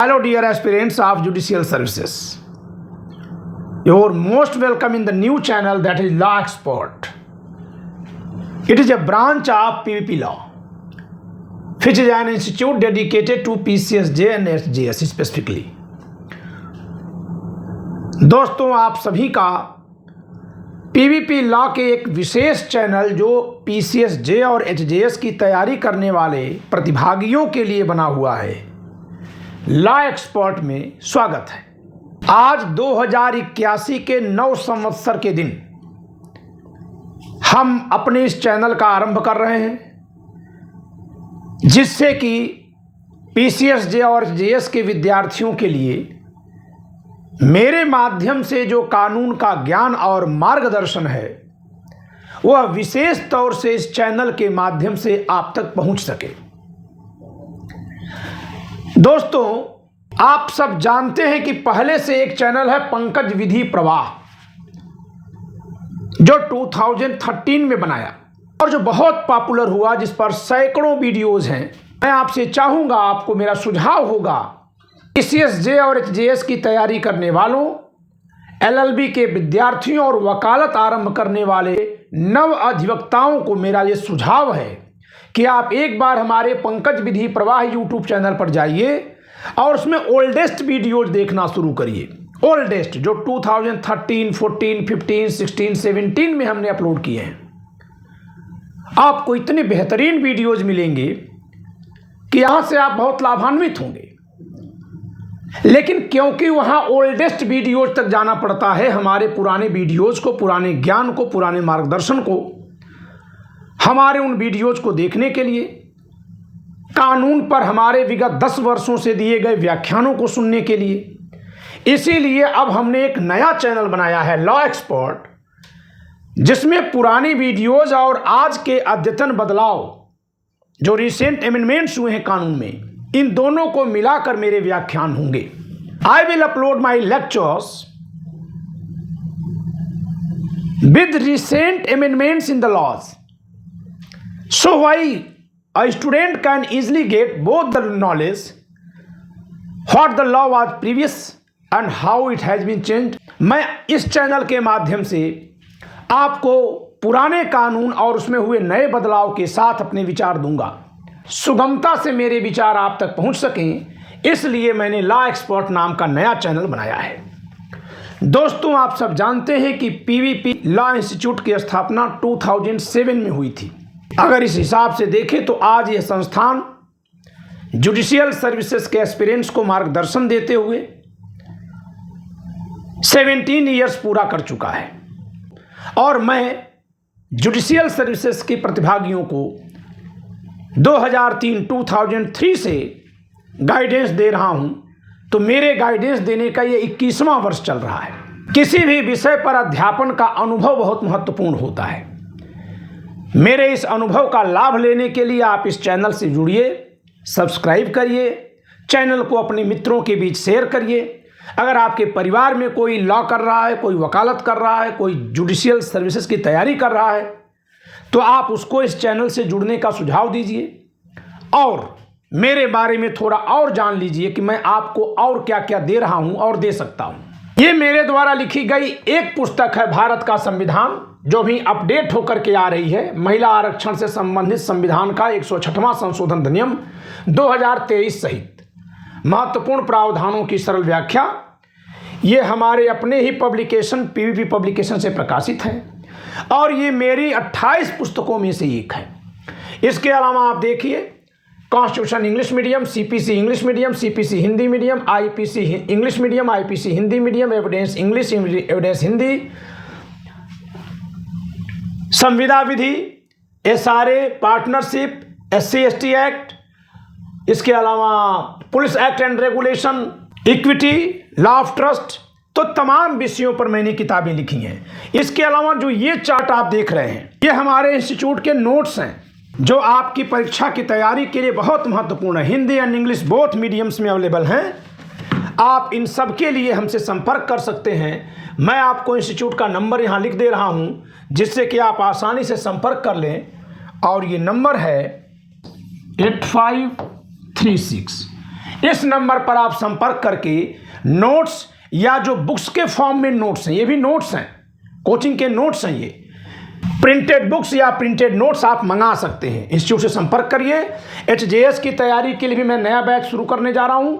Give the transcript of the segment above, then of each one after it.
Hello dear aspirants of Judicial Services. You are most welcome in the new channel, that is Law Expert. It is a branch of PVP law, which is an institute dedicated to PCSJ and SJS specifically. दोस्तों, आप सभी का PVP law के एक विशेष channel जो PCSJ और HJS की तैयारी करने वाले प्रतिभागियों के लिए बना हुआ है, लॉ एक्सपर्ट में स्वागत है। आज 2081 के 9 संवत्सर के दिन हम अपने इस चैनल का आरंभ कर रहे हैं, जिससे कि PCSJ और HJS के विद्यार्थियों के लिए मेरे माध्यम से जो कानून का ज्ञान और मार्गदर्शन है, वह विशेष तौर से इस चैनल के माध्यम से आप तक पहुंच सके। दोस्तों, आप सब जानते हैं कि पहले से एक चैनल है पंकज विधि प्रवाह, जो 2013 में बनाया और जो बहुत पॉपुलर हुआ, जिस पर सैकड़ों वीडियोज हैं। मैं आपसे चाहूंगा, आपको मेरा सुझाव होगा, PCSJ और HJS की तैयारी करने वालों, LLB के विद्यार्थियों और वकालत आरंभ करने वाले नव अधिवक्ताओं को मेरा ये सुझाव है कि आप एक बार हमारे पंकज विधि प्रवाह यूट्यूब चैनल पर जाइए और उसमें ओल्डेस्ट वीडियोज देखना शुरू करिए। ओल्डेस्ट जो 2013, 14, 15, 16, 17 में हमने अपलोड किए हैं। आपको इतने बेहतरीन वीडियोज मिलेंगे कि यहां से आप बहुत लाभान्वित होंगे। लेकिन क्योंकि वहां ओल्डेस्ट वीडियोज तक जाना पड़ता है, हमारे पुराने वीडियोज को, पुराने ज्ञान को, पुराने मार्गदर्शन को, हमारे उन वीडियोज को देखने के लिए, कानून पर हमारे विगत 10 वर्षों से दिए गए व्याख्यानों को सुनने के लिए, इसीलिए अब हमने एक नया चैनल बनाया है, लॉ एक्सपर्ट, जिसमें पुरानी वीडियोज और आज के अद्यतन बदलाव, जो रिसेंट एमेंडमेंट्स हुए हैं कानून में, इन दोनों को मिलाकर मेरे व्याख्यान होंगे। I will upload my lectures with recent amendments in the laws, so why a student can easily get both the knowledge what the law was previous and how it has been changed। मैं इस channel के माध्यम से आपको पुराने कानून और उसमें हुए नए बदलाव के साथ अपने विचार दूंगा। सुगमता से मेरे विचार आप तक पहुंच सकें, इसलिए मैंने लॉ एक्सपर्ट नाम का नया चैनल बनाया है। दोस्तों, आप सब जानते हैं कि PVP लॉ इंस्टीट्यूट की स्थापना 2007 में हुई थी। अगर इस हिसाब से देखें तो आज यह संस्थान जुडिशियल सर्विसेज के एस्पिरेंट्स को मार्गदर्शन देते हुए 17 ईयर्स पूरा कर चुका है, और मैं जुडिशियल सर्विसेज के प्रतिभागियों को 2003 से गाइडेंस दे रहा हूं। तो मेरे गाइडेंस देने का ये 21वां वर्ष चल रहा है। किसी भी विषय पर अध्यापन का अनुभव बहुत महत्वपूर्ण होता है। मेरे इस अनुभव का लाभ लेने के लिए आप इस चैनल से जुड़िए, सब्सक्राइब करिए, चैनल को अपने मित्रों के बीच शेयर करिए। अगर आपके परिवार में कोई लॉ कर रहा है, कोई वकालत कर रहा है, कोई जुडिशियल सर्विसेज की तैयारी कर रहा है, तो आप उसको इस चैनल से जुड़ने का सुझाव दीजिए और मेरे बारे में थोड़ा और जान लीजिए कि मैं आपको और क्या क्या दे रहा हूं और दे सकता हूं। ये मेरे द्वारा लिखी गई एक पुस्तक है, भारत का संविधान, जो भी अपडेट होकर के आ रही है। महिला आरक्षण से संबंधित संविधान का 106वां संशोधन अधिनियम 2023 सहित महत्वपूर्ण प्रावधानों की सरल व्याख्या। ये हमारे अपने ही पब्लिकेशन PVP पब्लिकेशन से प्रकाशित है और ये मेरी 28 पुस्तकों में से एक है। इसके अलावा आप देखिए, constitution English medium, CPC English medium, CPC Hindi medium, IPC English medium, IPC Hindi medium, evidence English, evidence Hindi, संविदा विधि, SRA, पार्टनरशिप, SC/ST एक्ट, इसके अलावा police act and regulation, equity, law of trust, तो तमाम विषयों पर मैंने किताबें लिखी हैं। इसके अलावा जो ये चार्ट आप देख रहे हैं, ये हमारे इंस्टीट्यूट के नोट्स हैं, जो आपकी परीक्षा की तैयारी के लिए बहुत महत्वपूर्ण है। Hindi and English both mediums में अवेलेबल हैं। आप इन सब के लिए हमसे संपर्क कर सकते हैं। मैं आपको इंस्टीट्यूट का नंबर यहाँ लिख दे रहा हूँ, जिससे कि आप आसानी से संपर्क कर लें, और ये नंबर है 8536। इस नंबर पर आप संपर्क करके नोट्स या जो बुक्स के फॉर्म में नोट्स हैं, ये भी नोट्स हैं, कोचिंग के नोट्स हैं, ये प्रिंटेड बुक्स या प्रिंटेड नोट्स आप मंगा सकते हैं। इंस्टीट्यूट से संपर्क करिए। एचजेएस की तैयारी के लिए भी मैं नया बैच शुरू करने जा रहा हूं,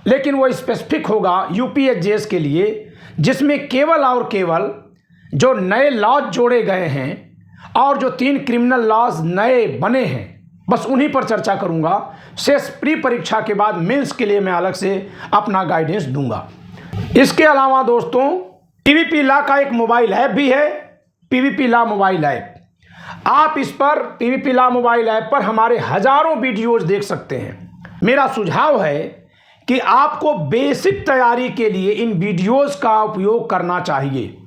लेकिन वो स्पेसिफिक होगा यूपी एचजेएस के लिए, जिसमें केवल और केवल जो नए लॉज जोड़े गए हैं और जो 3 क्रिमिनल लॉज नए बने हैं, बस उन्हीं पर चर्चा करूंगा। शेष प्री परीक्षा के बाद मेंस के लिए मैं अलग से अपना गाइडेंस दूंगा। इसके अलावा दोस्तों, पीवीपी लॉ का एक मोबाइल ऐप भी है, पीवीपी लॉ मोबाइल ऐप। आप इस पर पीवीपी लॉ मोबाइल ऐप पर हमारे हजारों वीडियोज देख सकते हैं। मेरा सुझाव है कि आपको बेसिक तैयारी के लिए इन वीडियोज का उपयोग करना चाहिए।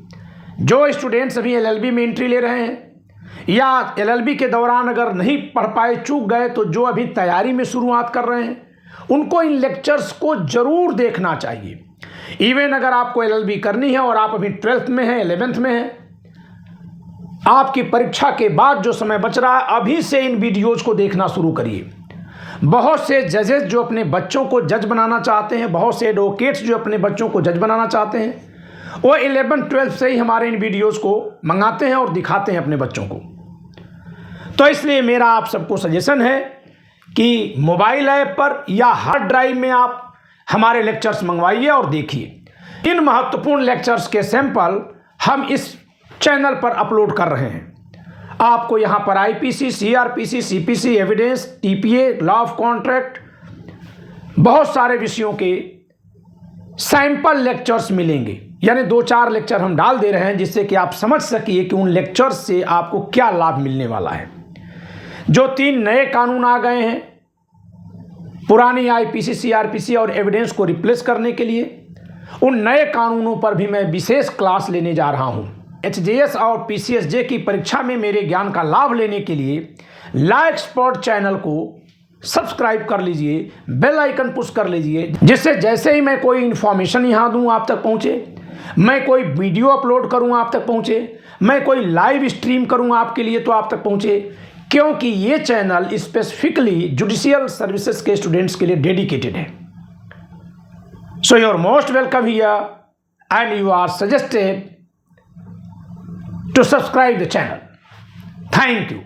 जो स्टूडेंट्स अभी एलएलबी में एंट्री ले रहे हैं या एलएलबी के दौरान अगर नहीं पढ़ पाए, चूक गए, तो जो अभी तैयारी में शुरुआत कर रहे हैं उनको इन लेक्चर्स को जरूर देखना चाहिए। इवन अगर आपको एलएलबी करनी है और आप अभी 12th में हैं, 11th में हैं, आपकी परीक्षा के बाद जो समय बच रहा है, अभी से इन वीडियोज को देखना शुरू करिए। बहुत से जजेस जो अपने बच्चों को जज बनाना चाहते हैं, बहुत से एडवोकेट्स जो अपने बच्चों को जज बनाना चाहते हैं, वो 11-12 से ही हमारे इन वीडियोस को मंगाते हैं और दिखाते हैं अपने बच्चों को। तो इसलिए मेरा आप सबको सजेशन है कि मोबाइल ऐप पर या हार्ड ड्राइव में आप हमारे लेक्चर्स मंगवाइए और देखिए। इन महत्वपूर्ण लेक्चर्स के सैंपल हम इस चैनल पर अपलोड कर रहे हैं। आपको यहाँ पर IPC, CrPC, CPC, evidence, TPA, law of contract, बहुत सारे विषयों के सैंपल लेक्चर्स मिलेंगे। यानी 2-4 लेक्चर हम डाल दे रहे हैं जिससे कि आप समझ सकिए कि उन लेक्चर्स से आपको क्या लाभ मिलने वाला है। जो 3 नए कानून आ गए हैं पुरानी आईपीसी, सीआरपीसी और एविडेंस को रिप्लेस करने के लिए, उन नए कानूनों पर भी मैं विशेष क्लास लेने जा रहा हूं। एचजेएस और पीसीएसजे की परीक्षा में मेरे ज्ञान का लाभ लेने के लिए लॉ एक्सपर्ट चैनल को सब्सक्राइब कर लीजिए, बेल आइकन पुश कर लीजिए, जिससे जैसे ही मैं कोई इन्फॉर्मेशन यहाँ दूँ आप तक पहुँचे, मैं कोई वीडियो अपलोड करूँ आप तक पहुँचे, मैं कोई लाइव स्ट्रीम करूँ आपके लिए तो आप तक पहुँचे, क्योंकि ये चैनल स्पेसिफिकली जुडिशियल सर्विसेज के स्टूडेंट्स के लिए डेडिकेटेड है। So you are most welcome here and you are suggested to subscribe the channel. Thank you.